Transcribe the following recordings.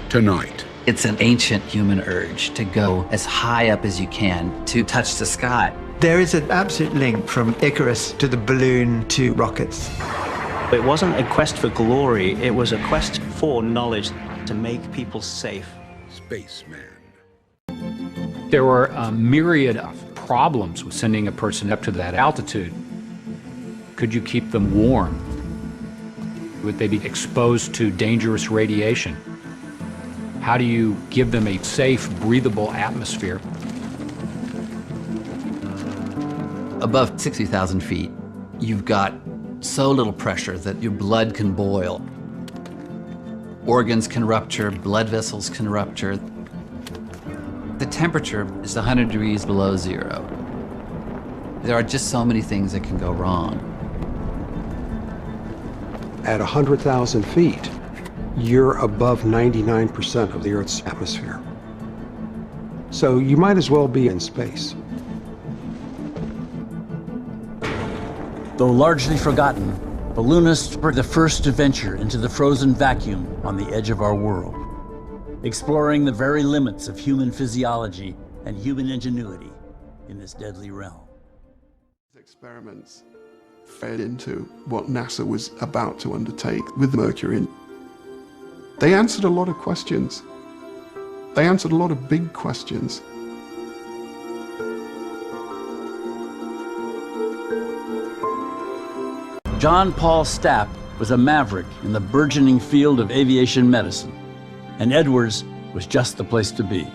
tonight. It's an ancient human urge to go as high up as you can to touch the sky. There is an absolute link from Icarus to the balloon to rockets. It wasn't a quest for glory, it was a quest for knowledge to make people safe. Spaceman. There were a myriad of problems with sending a person up to that altitude. Could you keep them warm? Would they be exposed to dangerous radiation? How do you give them a safe, breathable atmosphere? Above 60,000 feet, you've got so little pressure that your blood can boil. Organs can rupture, blood vessels can rupture. The temperature is 100 degrees below zero. There are just so many things that can go wrong. At 100,000 feet, you're above 99% of the Earth's atmosphere. So you might as well be in space. Though largely forgotten, balloonists were the first to venture into the frozen vacuum on the edge of our world, exploring the very limits of human physiology and human ingenuity in this deadly realm. Experiments fed into what NASA was about to undertake with Mercury. They answered a lot of questions. They answered a lot of big questions. John Paul Stapp was a maverick in the burgeoning field of aviation medicine, and Edwards was just the place to be.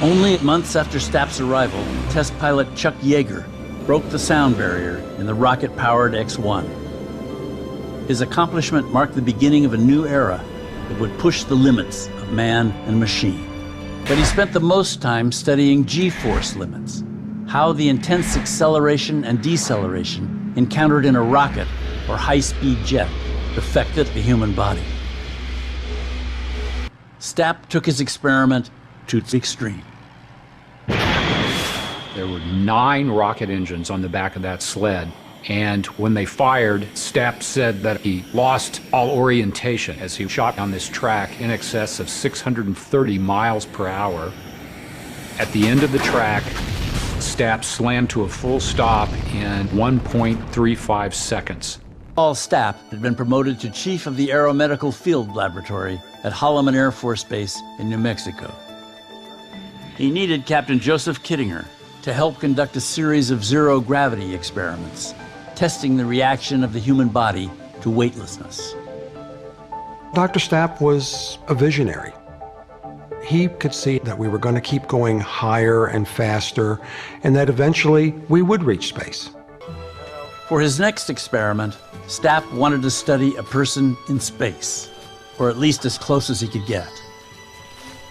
Only months after Stapp's arrival, test pilot Chuck Yeager broke the sound barrier in the rocket-powered X-1. His accomplishment marked the beginning of a new era that would push the limits of man and machine. But he spent the most time studying G-force limits, how the intense acceleration and deceleration encountered in a rocket or high-speed jet affected the human body. Stapp took his experiment to its extreme. There were 9 rocket engines on the back of that sled, and when they fired, Stapp said that he lost all orientation as he shot on this track in excess of 630 miles per hour. At the end of the track, Stapp slammed to a full stop in 1.35 seconds. Paul Stapp had been promoted to chief of the Aeromedical Field Laboratory at Holloman Air Force Base in New Mexico. He needed Captain Joseph Kittinger to help conduct a series of zero-gravity experiments, testing the reaction of the human body to weightlessness. Dr. Stapp was a visionary. He could see that we were going to keep going higher and faster, and that eventually we would reach space. For his next experiment, Stapp wanted to study a person in space, or at least as close as he could get.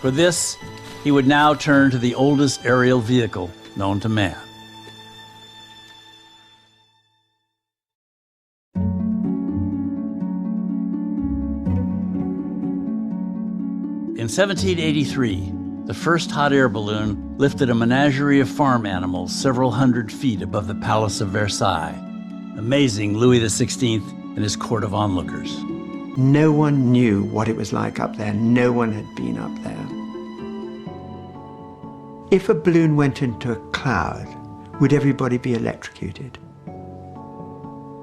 For this, he would now turn to the oldest aerial vehicle known to man. In 1783, the first hot air balloon lifted a menagerie of farm animals several hundred feet above the Palace of Versailles, amazing Louis XVI and his court of onlookers. No one knew what it was like up there. No one had been up there. If a balloon went into a cloud, would everybody be electrocuted?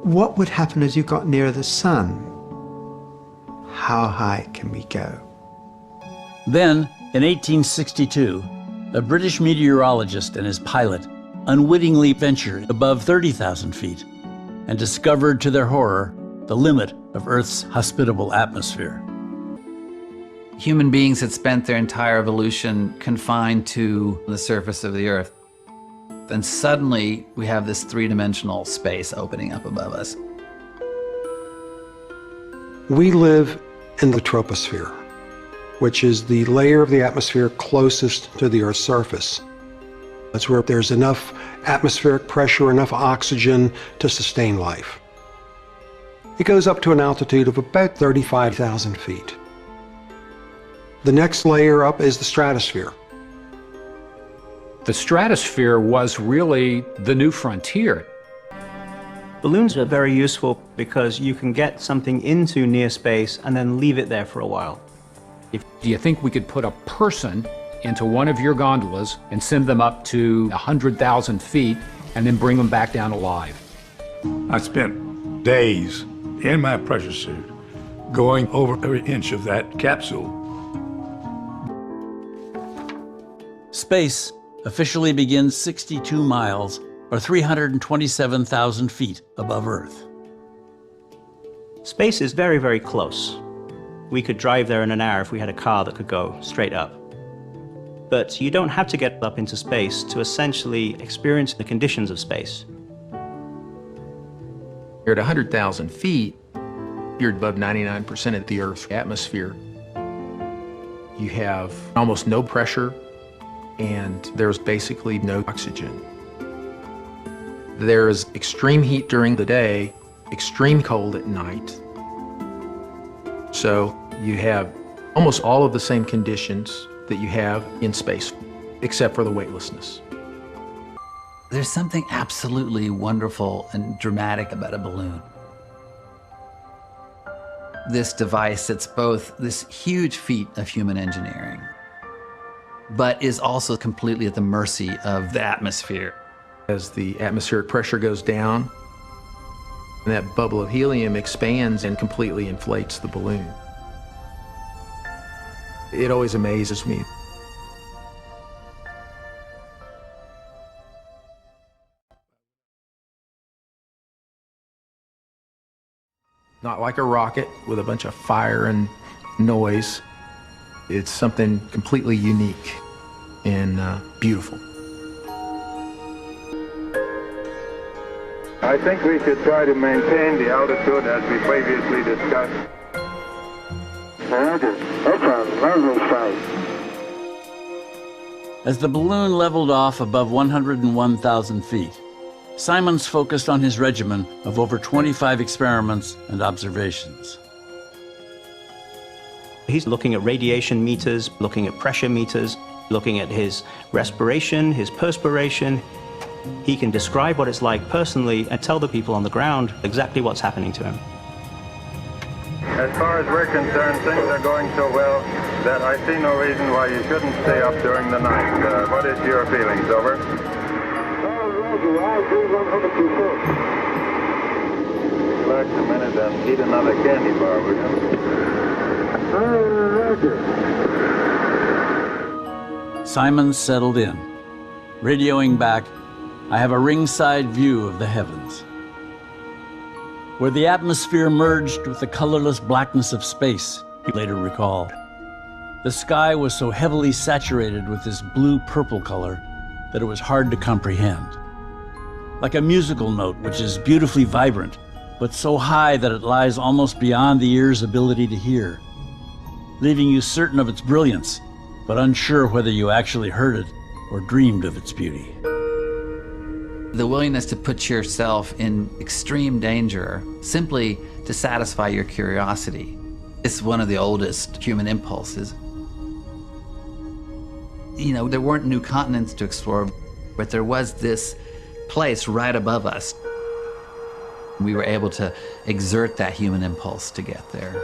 What would happen as you got nearer the sun? How high can we go? Then, in 1862, a British meteorologist and his pilot unwittingly ventured above 30,000 feet and discovered, to their horror, the limit of Earth's hospitable atmosphere. Human beings had spent their entire evolution confined to the surface of the Earth. Then suddenly, we have this three-dimensional space opening up above us. We live in the troposphere, which is the layer of the atmosphere closest to the Earth's surface. That's where there's enough atmospheric pressure, enough oxygen to sustain life. It goes up to an altitude of about 35,000 feet. The next layer up is the stratosphere. The stratosphere was really the new frontier. Balloons are very useful because you can get something into near space and then leave it there for a while. Do you think we could put a person into one of your gondolas and send them up to 100,000 feet and then bring them back down alive? I spent days in my pressure suit going over every inch of that capsule. Space officially begins 62 miles or 327,000 feet above Earth. Space is very, very close. We could drive there in an hour if we had a car that could go straight up. But you don't have to get up into space to essentially experience the conditions of space. You're at 100,000 feet, you're above 99% of the Earth's atmosphere. You have almost no pressure, and there's basically no oxygen. There's extreme heat during the day, extreme cold at night. So you have almost all of the same conditions that you have in space, except for the weightlessness. There's something absolutely wonderful and dramatic about a balloon. This device that's both this huge feat of human engineering, but is also completely at the mercy of the atmosphere. As the atmospheric pressure goes down, that bubble of helium expands and completely inflates the balloon. It always amazes me. Not like a rocket with a bunch of fire and noise. It's something completely unique and beautiful. I think we should try to maintain the altitude as we previously discussed. As the balloon leveled off above 101,000 feet, Simons focused on his regimen of over 25 experiments and observations. He's looking at radiation meters, looking at pressure meters, looking at his respiration, his perspiration. He can describe what it's like personally and tell the people on the ground exactly what's happening to him. As far as we're concerned, things are going so well that I see no reason why you shouldn't stay up during the night. What is your feelings, over? Relax a minute and eat another candy bar, will you? Simons settled in, radioing back, "I have a ringside view of the heavens." Where the atmosphere merged with the colorless blackness of space, he later recalled. The sky was so heavily saturated with this blue-purple color that it was hard to comprehend. Like a musical note which is beautifully vibrant, but so high that it lies almost beyond the ear's ability to hear, leaving you certain of its brilliance, but unsure whether you actually heard it or dreamed of its beauty. The willingness to put yourself in extreme danger simply to satisfy your curiosity is one of the oldest human impulses. You know, there weren't new continents to explore, but there was this place right above us. We were able to exert that human impulse to get there.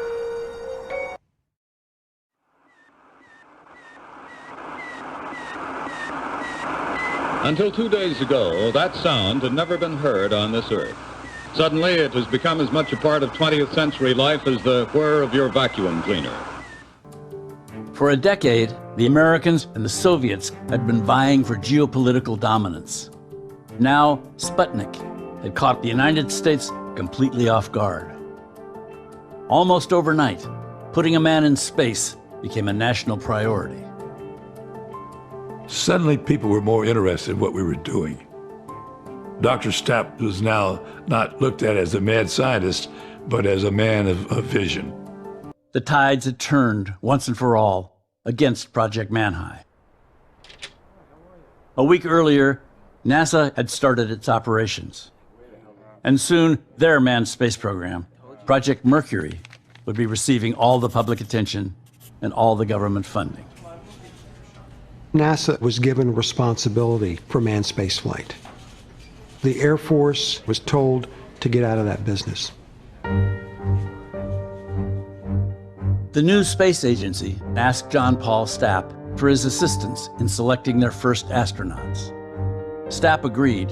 Until 2 days ago, that sound had never been heard on this earth. Suddenly, it has become as much a part of 20th century life as the whir of your vacuum cleaner. For a decade, the Americans and the Soviets had been vying for geopolitical dominance. Now, Sputnik had caught the United States completely off guard. Almost overnight, putting a man in space became a national priority. Suddenly, people were more interested in what we were doing. Dr. Stapp was now not looked at as a mad scientist, but as a man of vision. The tides had turned once and for all against Project Manhigh. A week earlier, NASA had started its operations. And soon, their manned space program, Project Mercury, would be receiving all the public attention and all the government funding. NASA was given responsibility for manned spaceflight. The Air Force was told to get out of that business. The new space agency asked John Paul Stapp for his assistance in selecting their first astronauts. Stapp agreed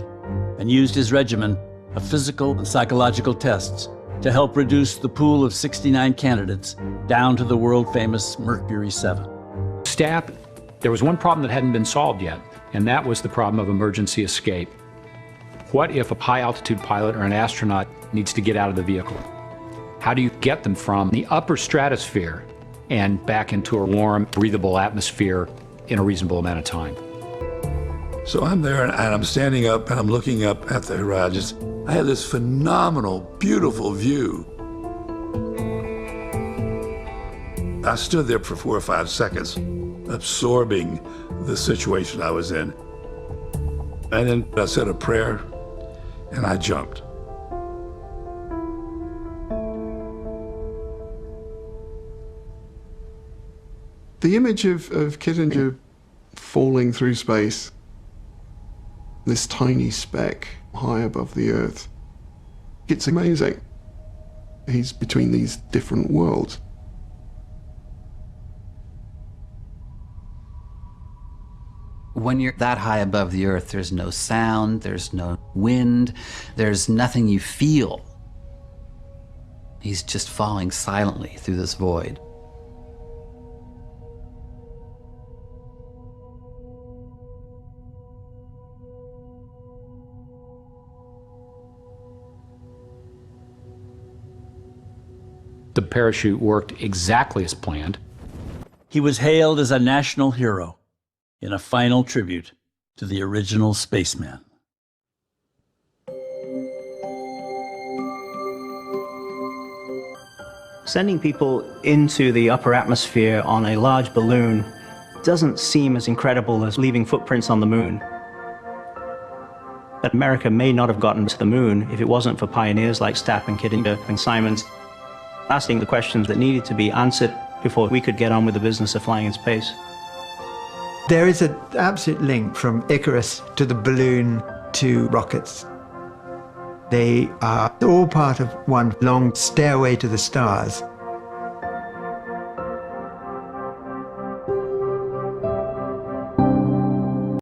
and used his regimen of physical and psychological tests to help reduce the pool of 69 candidates down to the world-famous Mercury 7. Stapp, there was one problem that hadn't been solved yet, and that was the problem of emergency escape. What if a high-altitude pilot or an astronaut needs to get out of the vehicle? How do you get them from the upper stratosphere and back into a warm, breathable atmosphere in a reasonable amount of time? So I'm there and I'm standing up and I'm looking up at the horizon. I had this phenomenal, beautiful view. I stood there for 4 or 5 seconds, absorbing the situation I was in. And then I said a prayer and I jumped. The image of Kissinger falling through space, this tiny speck high above the Earth, it's amazing. He's between these different worlds. When you're that high above the Earth, there's no sound, there's no wind, there's nothing you feel. He's just falling silently through this void. The parachute worked exactly as planned. He was hailed as a national hero in a final tribute to the original spaceman. Sending people into the upper atmosphere on a large balloon doesn't seem as incredible as leaving footprints on the moon. But America may not have gotten to the moon if it wasn't for pioneers like Stapp and Kissinger and Simons asking the questions that needed to be answered before we could get on with the business of flying in space. There is an absolute link from Icarus to the balloon to rockets. They are all part of one long stairway to the stars.